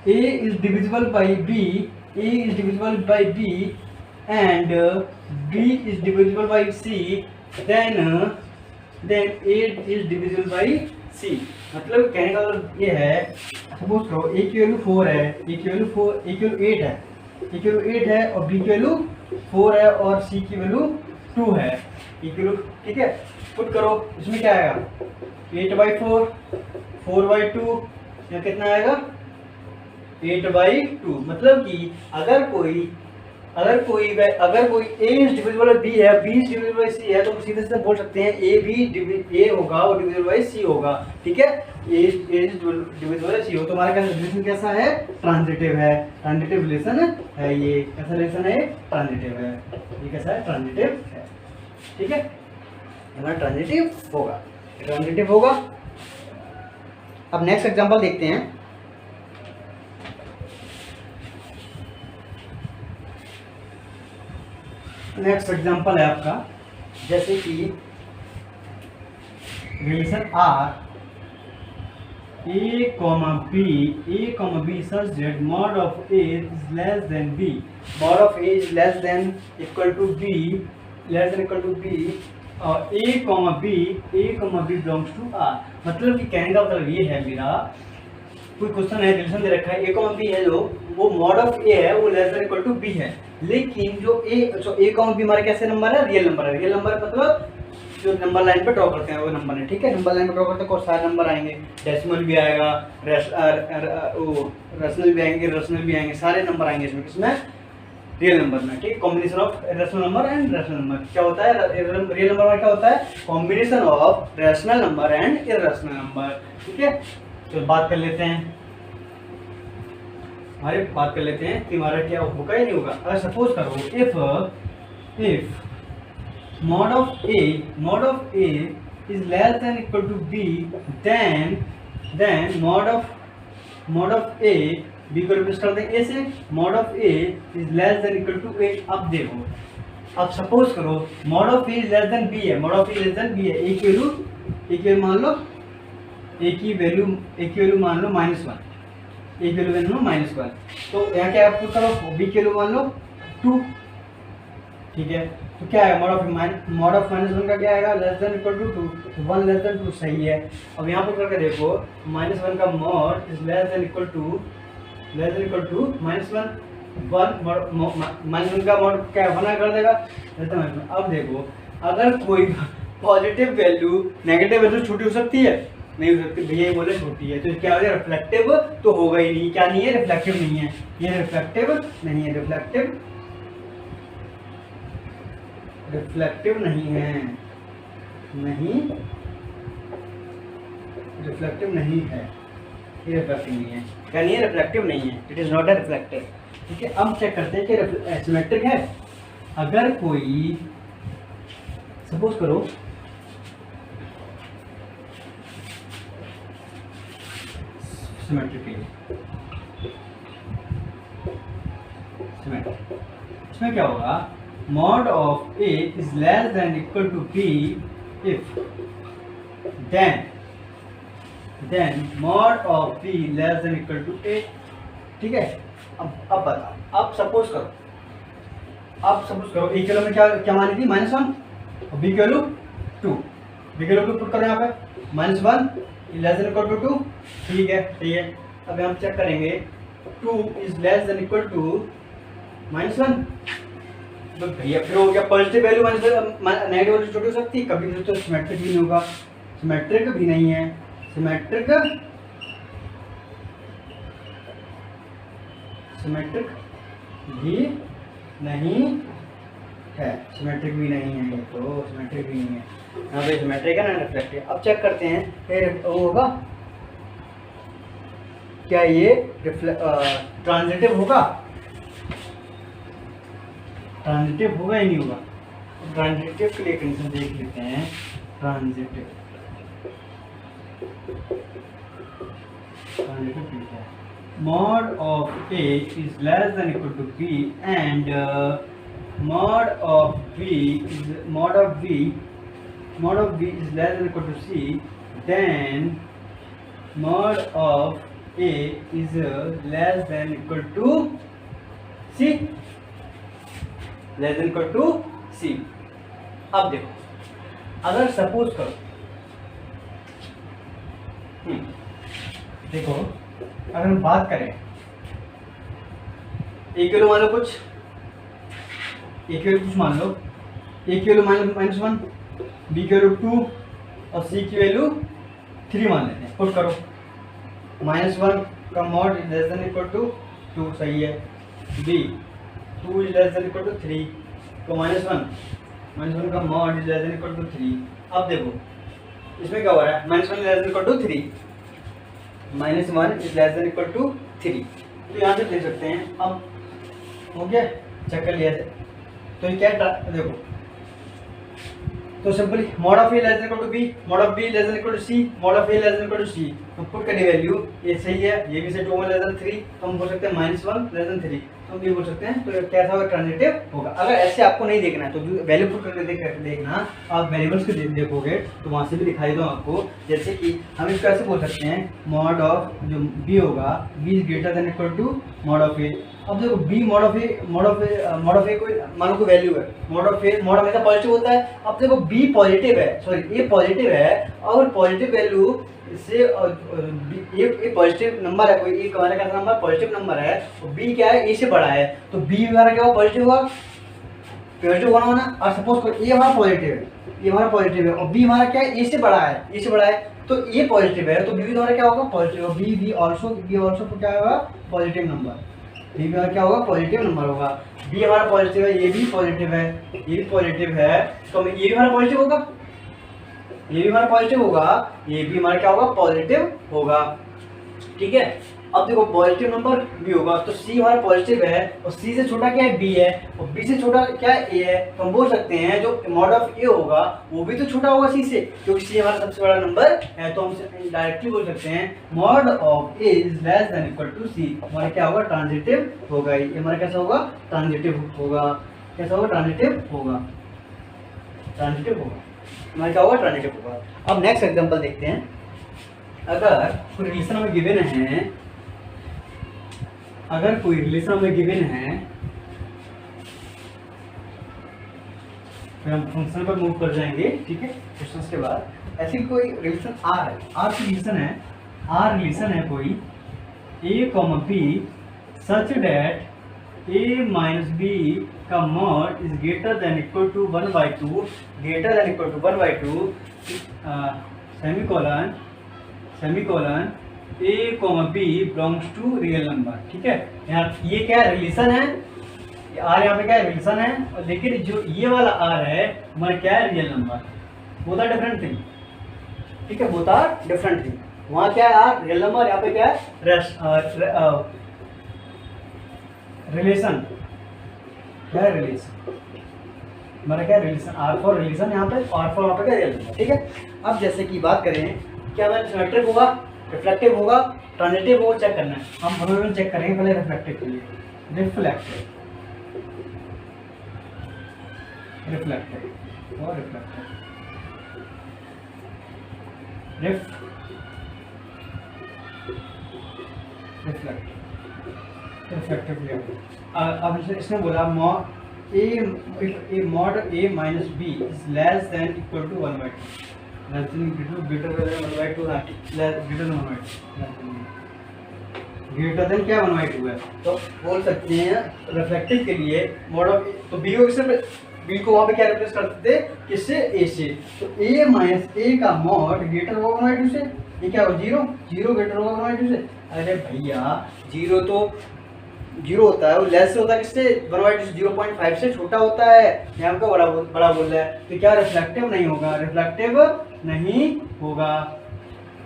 a is divisible by b, a is divisible by b and b is divisible by c, then a is divisible by c। मतलब कहने का मतलब ये है, सपोज करो a की वैल्यू 4 है, a की वैल्यू 8 है, a की वैल्यू 8 है और b की वैल्यू 4 है और c की वैल्यू 2 है, e की वैल्यू, ठीक है। पुट करो इसमें क्या आएगा 8/4, 4/2 या कितना आएगा 8/2। मतलब कि अगर कोई a is divisible by b है, b is divisible by c है, तो सीधे सीधे बोल सकते हैं a होगा और डिविजिबल बाई c होगा, ठीक है। a is divisible by c हो, तो हमारा रिलेशन कैसा है, ट्रांजिटिव है, ट्रांजिटिव रिलेशन है। ये कैसा रिलेशन है, ट्रांजिटिव है, ये कैसा है, ट्रांजिटिव है, ठीक है। हमारा ट्रांजिटिव होगा। अब नेक्स्ट एग्जांपल देखते हैं। नेक्स्ट एग्जांपल है आपका, जैसे कि relation R a, b such that mod of a is less than b, mod of a is less than equal to b और a, b belongs to R। मतलब कि कहने का मतलब ये है, मेरा कोई क्वेश्चन है, रिलेशन दे रखा है a, b है, जो वो मॉड ऑफ a है वो less than equal to b है, लेकिन जो a, b हमारा कैसे नंबर है, रियल नंबर मतलब जो नंबर लाइन पे ड्रॉ करते हैं वो नंबर है, ठीक है। नंबर लाइन पे ड्रॉ करते हैं, सारे नंबर आएंगे, डेसिमल भी आएगा, रेशनल भी आएंगे, सारे नंबर आएंगे इसमें, किसमें, रियल नंबर में, ठीक है। Combination of rational number and rational number क्या होता है, रियल नंबर में क्या होता है, combination of rational number and irrational number, ठीक है। तो बात कर लेते हैं। हमारे बात कर लेते हैं कि हमारा क्या होगा या नहीं होगा। अगर सपोज करो if mod of a is less than equal to b, then mod of a b को रिप्लेस कर दें a से, mod of a is less than equal to a। अब देखो, अब सपोज करो mod of a is less than b है, mod of a less than b है, a की वैल्यू मान लो, a की वैल्यू मान लो -1, a की वैल्यू -1, तो यहाँ क्या आप करो, b की वैल्यू मान लो 2, ठीक है। तो क्या है, mod of -1 का क्या आएगा, लेस देन इक्वल टू 2, तो 1 लेस देन 2 सही है। अब यहाँ पर करके देखो, -1 का mod is less than equal to -1, -1 का mod क्या बना कर देगा, अब देखो अगर कोई पॉजिटिव वैल्यू नेगेटिव वैल्यू छोटी हो सकती है, नहीं हो सकती, भैया बोले छोटी है, तो क्या हो गया, रिफ्लेक्टिव तो होगा ही नहीं, क्या नहीं है, रिफ्लेक्टिव नहीं है, ये रिफ्लेक्टिव नहीं है, रिफ्लेक्टिव नहीं है, रिफ्लेक्टिव नहीं है, ये रिफ्लेक्टिव नहीं है, क्या नहीं है, रिफ्लेक्टिव नहीं है, it is not a reflective, ठीक है। अब चेक करते हैं कि सिमेट्रिक है। अगर कोई सपोज करो सिमेट्रिक इसमें क्या होगा, mod of a is less than equal to b if then mod of b less than equal to a, ठीक है। अब बताओ, अब सपोज करो a की वैल्यू में क्या मानी थी, -1 और b की वैल्यू 2, b की वैल्यू पुट करो यहाँ पे, -1 लेस देन इक्वल टू 2, ठीक है, सही है। अब हम चेक करेंगे 2 is less than equal to -1, तो भैया फिर हो गया पॉजिटिव वैल्यू नेगेटिव वैल्यू छोटी हो सकती है, कभी तो सिमेट्रिक भी नहीं होगा, सिमेट्रिक भी नहीं है, सिमेट्रिक भी नहीं है, सिमेट्रिक भी नहीं है, तो सिमेट्रिक भी नहीं है, यहाँ पे सिमेट्रिक है ना, रिफ्लेक्टिव। अब चेक करते हैं फिर होगा क्या, ये ट्रांजिटिव होगा, ट्रांजिटिव होगा ही नहीं होगा। ट्रांजिटिव के लिए कंडीशन देख लेते हैं, ट्रांजिटिव क्या है, mod of a is less than equal to b and mod of b is less than equal to c, then mod of a is less than equal to c, less than equal to C. अब देखो, अगर suppose करो देखो अगर हम बात करें ए की वैल्यू मान लो कुछ, ए की वैल्यू कुछ मान लो, ए की वैल्यू -1, बी की वैल्यू 2 और सी की वैल्यू 3 मान लेते हैं, पुट करो, -1 का mod is less than equal to 2, सही है, b 2 is less than equal to 3, तो -1 का mod is less than equal to 3। अब देखो इसमें क्या हो रहा है, -1 is less than equal to 3, -1 is less than equal to 3, तो यहाँ से देख सकते हैं। अब हो गया, चेक कर लिया, तो ये क्या देखो, तो simply mod of a less than equal to b, mod of b less than equal to c, mod of a less than equal to c, तो पुट करनी वैल्यू ये सही है, ये भी सही, 2 लेस देन 3, तो हम बोल सकते हैं -1 लेस देन 3, तो हम ये बोल सकते हैं, तो कैसा होगा, ट्रांजिटिव होगा। अगर ऐसे आपको नहीं देखना है तो वैल्यू पुट करके देखना, आप वेरिएबल्स को देखोगे तो वहाँ से भी दिखाई दो आपको, जैसे कि हम इसको ऐसे बोल सकते हैं, mod of जो b होगा, b is greater than equal to mod of a। अब देखो b mod of a कोई मान लो कोई वैल्यू है, mod हमेशा पॉजिटिव होता है। अब देखो b पॉजिटिव है, सॉरी a पॉजिटिव है, और पॉजिटिव वैल्यू से ये पॉजिटिव नंबर है, कोई एक हमारे का नंबर पॉजिटिव नंबर है, और b क्या है, a से बड़ा है, तो b हमारा क्या होगा, पॉजिटिव होगा, पॉजिटिव होना। और सपोज करो a हमारा पॉजिटिव है, ये हमारा पॉजिटिव है, और b हमारा क्या है, a से बड़ा है, तो a पॉजिटिव है, तो b हमारा क्या होगा, पॉजिटिव, b ऑल्सो क्या होगा, पॉजिटिव नंबर, b हमारा क्या होगा, पॉजिटिव नंबर होगा। b हमारा पॉजिटिव है, ये भी पॉजिटिव है, ये भी पॉजिटिव है, तो ये भी हमारा पॉजिटिव होगा, ये भी हमारा पॉजिटिव होगा, ये भी हमारा क्या होगा, पॉजिटिव होगा, ठीक है। अब देखो पॉजिटिव नंबर बी होगा, तो सी हमारा पॉजिटिव है और सी से छोटा क्या है, बी है, और बी से छोटा क्या है, ए है। तो हम बोल सकते हैं जो मॉड ऑफ ए होगा वो भी तो छोटा होगा सी से, क्योंकि सी हमारा सबसे बड़ा नंबर है। तो हम डायरेक्टली बोल सकते हैं mod of A is less than equal to C. हमारा क्या होगा, ट्रांजिटिव होगा। ये हमारा कैसा होगा, ट्रांजिटिव होगा। कैसा होगा, ट्रांजिटिव होगा। ट्रांजिटिव होगा, हमारा क्या होगा, ट्रांजिटिव होगा। अब नेक्स्ट एग्जांपल देखते हैं। अगर कोई रिलेशन हमें गिवन है, अगर कोई रिलेशन हमें गिवन है, फिर हम फंक्शन पर मूव कर जाएंगे, ठीक है, क्वेश्चंस के बाद। ऐसी कोई रिलेशन आर है, आर की रिलेशन है, आर रिलेशन है कोई A comma B such that A minus B का mod is greater than equal to 1/2, greater than equal to 1/2 semicolon semicolon A comma B belongs to real number. ठीक है, यहाँ ये क्या रिलेशन है, आर यहाँ पे क्या रिलेशन है, और लेकिन जो ये वाला आर है हमारा क्या है, real number. Both are different thing, ठीक है, बोथ आर डिफरेंट थिंग। वहाँ क्या है आर रियल नंबर, यहाँ पे क्या है रिलेशन। क्या है रिलेशन, हमारा क्या रिलेशन, आर फॉर रिलेशन यहाँ पे, आर फॉर वहाँ पे क्या रियल नंबर। ठीक है, अब जैसे कि बात करें क्या हमारा सिमेट्रिक होगा, रिफ्लेक्टिव होगा, ट्रांजिटिव होगा, चेक करना है। हम दोनों चेक करेंगे पहले रिफ्लेक्टिव के लिए। रिफ्लेक्टिव रिफ्लेक्टिव और रिफ्लेक्टिव रिफ्लेक्टिव। अब इसने बोला mod A minus B is less than equal to 1/2, greater than क्या 1/2 है। तो बोल सकते हैं रिफ्लेक्टिव के लिए मॉड ऑफ, तो बी को बी को वहाँ पे क्या रिप्लेस करते थे, किससे, ए से। तो ए माइनस ए का मॉड ग्रेटर होगा 1/2 से, ये क्या होगा, 0, 0 ग्रेटर होगा 1/2 से। अरे भैया 0 तो 0 होता है, वो लेस से होता है किससे, 1/2 0.5 से छोटा होता है, यहाँ पे बड़ा बोल रहा है। तो क्या रिफ्लेक्टिव नहीं होगा, रिफ्लेक्टिव नहीं होगा,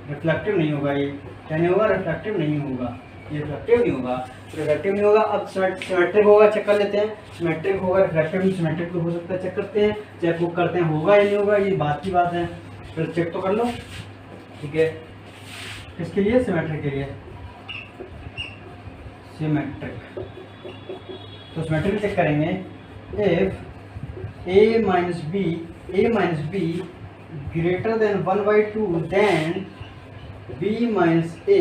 रिफ्लेक्टिव नहीं होगा, ये क्या नहीं होगा, रिफ्लेक्टिव नहीं होगा, ये रिफ्लेक्टिव नहीं होगा, रिफ्लेक्टिव नहीं होगा। अब सिमेट्रिक होगा, चेक कर लेते हैं। सिमेट्रिक होगा, रिफ्लेक्टिव सिमेट्रिक तो हो सकता है, चेक करते हैं, चेक बुक करते हैं होगा या नहीं होगा, ये बात की बात है, फिर चेक तो कर लो। ठीक है, किसके लिए, सिमेट्रिक के लिए, सिमेट्रिक। तो सिमेट्रिक चेक करेंगे, if A minus B greater than 1/2 then B minus A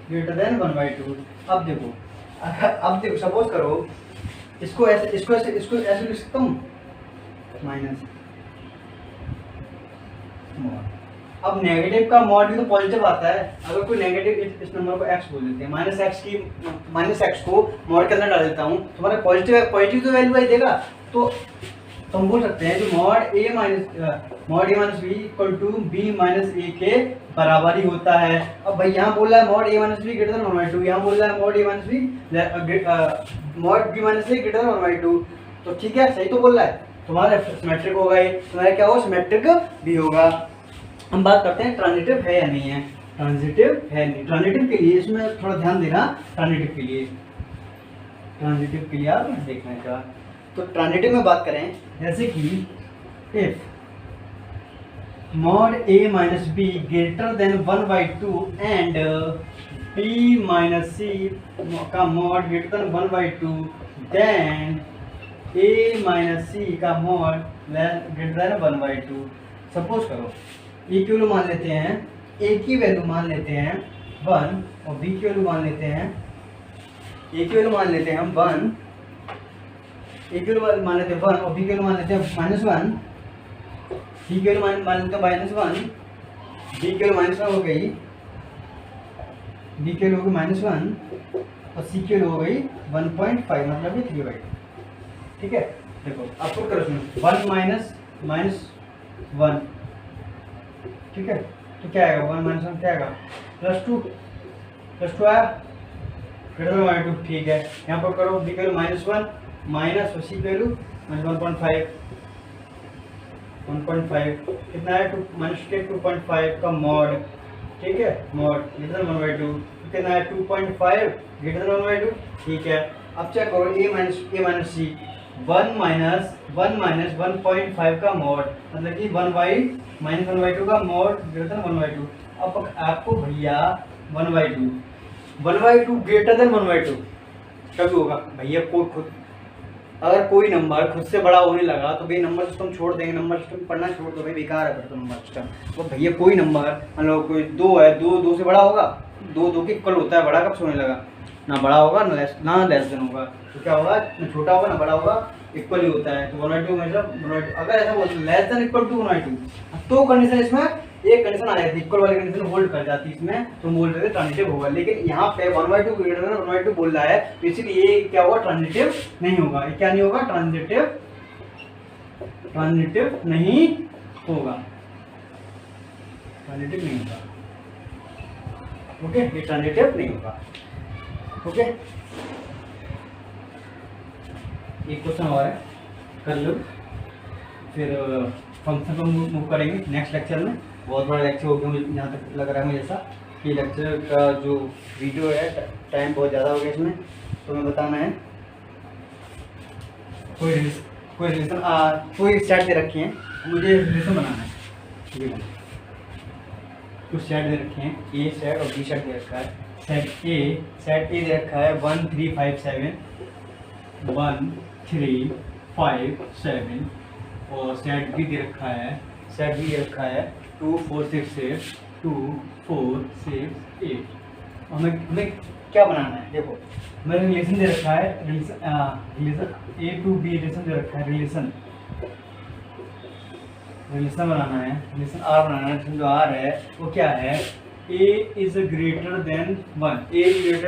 greater than 1/2। अब देखो सपोज करो इसको ऐसे लिख सकता हूँ, माइनस मॉड। अब नेगेटिव का मॉड भी तो पॉजिटिव आता है। अगर कोई नेगेटिव, इस नंबर को x बोल देते हैं, माइनस एक्स को मॉड के अंदर डाल देता हूँ, तो हमारा पॉजिटिव तो वैल्यू आई देगा। तो हम बोल सकते हैं जो mod A minus B equal to B minus A के बराबर ही होता है। अब भाई यहाँ बोल रहा है mod A minus B greater than 1/2, यहाँ बोल रहा है mod B minus A greater than 1/2। तो ठीक है, सही तो बोल रहा है, तुम्हारा सिमेट्रिक होगा, ये तुम्हारा क्या होगा, सिमेट्रिक भी होगा। हम बात करते हैं ट्रांजिटिव है या नहीं है। ट्रांजिटिव है नहीं, ट्रांजिटिव के लिए इसमें थोड़ा ध्यान देना। ट्रांजिटिव के लिए आप देखना का, तो ट्रांजिटिव में बात करें जैसे कि if mod A minus B greater than 1/2 and B minus C का mod greater than 1/2 then A minus C का मॉड ग्रेटर देन 1/2। सपोज करो ए की वैल्यू मान लेते हैं, ए की वैल्यू मान लेते हैं 1 और बी की वैल्यू मान लेते हैं, ए की वैल्यू मान लेते हैं हम 1, ए की वैल्यू मान लेते हैं 1 और बी की वैल्यू मान लेते हैं -1, सी की वैल्यू मान लेते हैं -1, बी की वैल्यू -1 हो गई, बी की वैल्यू हो गई -1 और सी की वैल्यू हो गई 1.5, मतलब कि 3/2। ठीक है, देखो आप पुट करो इसमें 1 - -1, ठीक है, तो क्या आएगा 1 - 1 क्या आएगा, +2 आया, फिर 1/2। ठीक है, यहाँ पर करो बी की वैल्यू -1 माइनस और सी की वैल्यू -1.5 कितना है, -2.5 का मॉड। ठीक है, मॉड ग्रेटर देन 1/2 कितना है 2.5 ग्रेटर देन 1/2, ठीक है। अब चेक करो a माइनस सी, 1 माइनस 1.5 का मॉड मतलब कि 1/-1/2 का मॉड ग्रेटर देन 1/2। अब आपको भैया 1/2 ग्रेटर देन 1/2 कभी होगा भैया? अगर कोई नंबर खुद से बड़ा होने लगा तो भाई नंबर सिस्टम छोड़ देंगे, नंबर सिस्टम पढ़ना छोड़ दो भाई, बेकार है फिर तो नंबर सिस्टम। तो भैया कोई नंबर मतलब कोई 2 है, 2 से बड़ा होगा, 2 के इक्वल होता है, बड़ा कब से होने लगा? ना बड़ा होगा ना लेस देन होगा, तो क्या होगा? ना छोटा होगा ना बड़ा होगा, इक्वल ही होता है। तो 1/2 मतलब 1/2। अगर ऐसा बोलते लेस देन इक्वल टू 1/2 तो कंडीशन इसमें एक कंडीशन आ जाती है, इक्वल वाली कंडीशन होल्ड कर जाती है इसमें, तो हम बोल रहे थे ट्रांजिटिव होगा। लेकिन यहाँ पे 1/2 ग्रेटर देन 1/2 बोल रहा है, तो इसीलिए ये क्या होगा? ट्रांजिटिव नहीं होगा। ये क्या नहीं होगा? ट्रांजिटिव नहीं होगा, ट्रांजिटिव नहीं होगा। ओके, ये ट्रांजिटिव नहीं होगा। ओके, एक क्वेश्चन और है, कर लो, फिर फंक्शन को मूव करेंगे नेक्स्ट लेक्चर में। बहुत बड़ा लेक्चर हो गया मुझे यहाँ तक लग रहा है मुझे ऐसा कि लेक्चर का जो वीडियो है टाइम बहुत ज़्यादा हो गया इसमें। तो मैं बताना है कोई रिलेशन कोई सेट दे रखे हैं, मुझे रिलेशन बनाना है। कुछ सेट दे रखे हैं, ए सेट और बी सेट दे रखा है। सेट ए दे रखा है 1 3 5 7 1 3 5 7 और सेट बी दे रखा है 2 4 6 8 2 4 6 8। हमें क्या बनाना है? देखो हमें रिलेशन दे रखा है, relation A to B relation दे रखा है, रिलेशन बनाना है, रिलेशन आर बनाना है। रिलेशन जो आर है वो क्या है? A is greater than 1, A is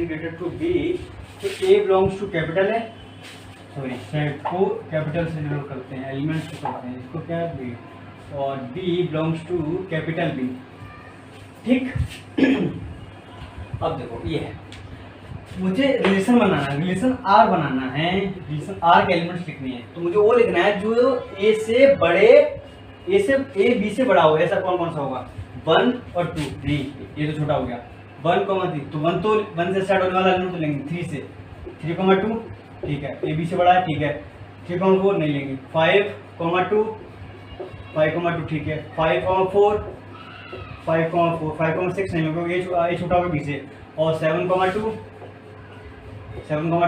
greater to B, तो ए बिलोंग्स टू कैपिटल है, सॉरी सेट को कैपिटल से डिनोट करते हैं, एलिमेंट्स को करते हैं, इसको क्या है? बी, और B belongs to capital B, ठीक। अब देखो ये है, मुझे रिलेशन बनाना है, रिलेशन आर बनाना है, रिलेशन आर के एलिमेंट्स लिखने हैं। तो मुझे वो लिखना है जो ए बी से बड़ा हो। ऐसा कौन सा होगा? 1 और 2, नहीं ये तो छोटा हो गया। 1, 3, तो 1 से स्टार्ट होने वाला एलिमेंट तो लेंगे 3 से, 3, 2 ठीक है, ए बी से बड़ा है, ठीक है। 3, 4 नहीं लेंगे, 5, 2 ठीक है, 5, 4 5, 6 नहीं लेंगे, ये छोटा होगा बी से। और 7,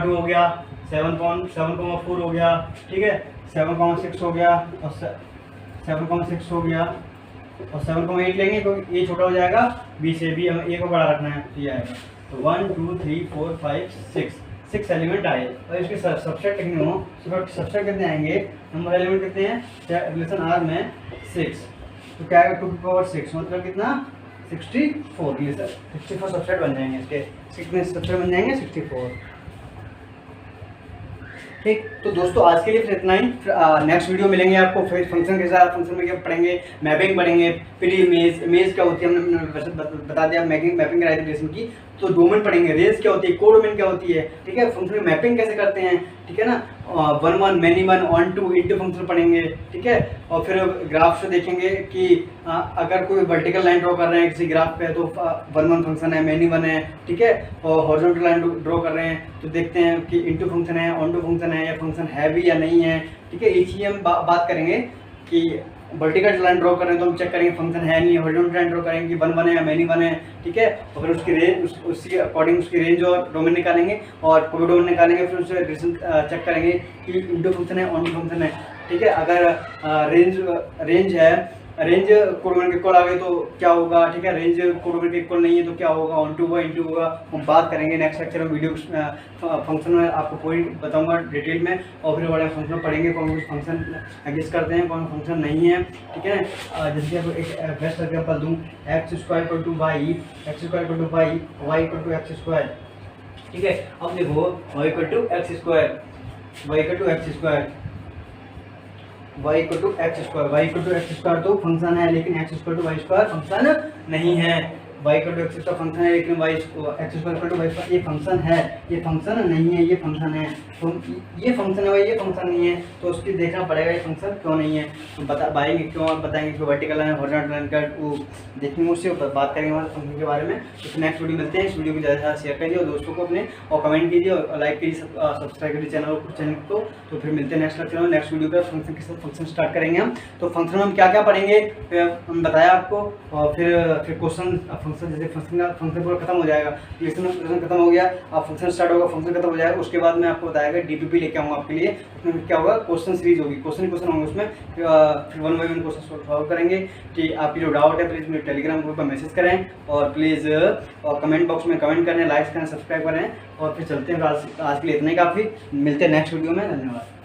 2 हो गया, 7, 4 हो गया, ठीक है, 7, 6 हो गया, और 7, 6 हो गया, और 7, 8 लेंगे क्योंकि ये छोटा हो जाएगा बी से, भी हमें ए को बड़ा रखना है, तो ये आएगा। तो 1 2 3 4 5 6 एलिमेंट आए, और इसके सबसेट लिखने हो, सबसेट कितने आएंगे? नंबर एलिमेंट कितने हैं रिलेशन आर में? 6, तो क्या आएगा? 2 की पावर 6 मतलब कितना? 64। रिलेशन 64 सबसेट बन जाएंगे इसके, कितने सबसेट बन जाएंगे? 64, ठीक। तो दोस्तों आज के लिए फिर इतना ही, नेक्स्ट वीडियो मिलेंगे आपको, फिर फंक्शन के साथ, फंक्शन में क्या पढ़ेंगे? मैपिंग पढ़ेंगे, फिर इमेज क्या होती है, हमने बता दिया, मैपिंग कराई थी रिलेशन की। तो डोमेन पढ़ेंगे, रेंज क्या होती है, कोडोमेन क्या होती है, ठीक है, फंक्शन में मैपिंग कैसे करते हैं, ठीक है ना, 1 1 many 1 on two into function पढ़ेंगे, ठीक है। और फिर ग्राफ से देखेंगे कि अगर कोई वर्टिकल लाइन ड्रॉ कर रहे हैं किसी ग्राफ पे तो 1 1 फंक्शन है, मैनी 1 है, ठीक है। और हॉरिजॉन्टल लाइन ड्रॉ कर रहे हैं तो देखते हैं कि इंटू फंक्शन है, ऑन टू फंक्शन है, या फंक्शन है भी या नहीं है, ठीक है। एक चीज़ हम बात करेंगे कि वर्टिकल लाइन ड्रॉ कर रहे हैं तो हम चेक करेंगे फंक्शन है नहीं, हॉरिजॉन्टल लाइन ड्रॉ करेंगे कि 1 1 है या मैनी 1 है, ठीक है। और फिर उसकी रेंज, उसके अकॉर्डिंग उसकी रेंज और डोमेन निकालेंगे, और कोई डोमेन निकालेंगे, फिर उससे रिलेशन चेक करेंगे कि इंटू फंक्शन है, ऑन टू फंक्शन है, ठीक है। अगर रेंज है, रेंज कोडोमेन के इक्वल आ गए तो क्या होगा, ठीक है। रेंज कोडोमेन के इक्वल नहीं है तो क्या होगा? ऑन टू होगा, इंटू होगा। हम बात करेंगे नेक्स्ट लेक्चर में, वीडियो फंक्शन में आपको पूरी बताऊंगा डिटेल में, और फिर बड़े फंक्शन पढ़ेंगे, कौन से फंक्शन एग्जिस्ट करते हैं, कौन फंक्शन नहीं है, ठीक है। जैसे आपको एक बेस्ट एग्जाम्पल दूँ, x² = y, x² = y, y = x², ठीक है। अब देखो y = x², y = x², y = x² तो फंक्शन है, लेकिन x = y² फंक्शन नहीं है। y = x² फंक्शन है, लेकिन x² = y² ये फंक्शन है, ये फंक्शन नहीं है, ये फंक्शन है, तो ये फंक्शन है भाई, ये फंक्शन नहीं है, तो उसकी देखना पड़ेगा ये फंक्शन क्यों नहीं है। तो बताएंगे क्यों, और बताएंगे कि वर्टिकल लाइन हॉरिजॉन्टल लाइन का वो देखेंगे, उससे बात करेंगे हमारे फंक्शन के बारे में। तो नेक्स्ट वीडियो मिलते हैं। इस वीडियो को ज़्यादा से ज़्यादा शेयर कीजिए और दोस्तों को अपने, और कमेंट कीजिए और लाइक कीजिए, सब्सक्राइब कीजिए चैनल को। तो फिर मिलते हैं नेक्स्ट लेक्चर में, नेक्स्ट वीडियो पर फंक्शन के साथ फंक्शन स्टार्ट करेंगे हम। तो फंक्शन में हम क्या क्या पढ़ेंगे हम बताया आपको, और फिर क्वेश्चन फंक्शन, जैसे फंक्शन पूरा खत्म हो जाएगा, रिलेशन खत्म हो गया, अब फंक्शन स्टार्ट होगा, फंक्शन खत्म हो जाएगा, उसके बाद मैं आपको बताएगा डीपीपी लेके आऊँगा आपके लिए। उसमें क्या होगा, क्वेश्चन सीरीज होगी, क्वेश्चन होंगे उसमें, फिर 1 बाय 1 क्वेश्चन सॉल्व करेंगे। कि आपकी जो डाउट है प्लीज़ मेरे टेलीग्राम ग्रुप पर मैसेज करें, और प्लीज़ और कमेंट बॉक्स में कमेंट करें, लाइक करें, सब्सक्राइब करें, और फिर चलते हैं। आज के लिए इतना ही काफ़ी, मिलते हैं नेक्स्ट वीडियो में। धन्यवाद।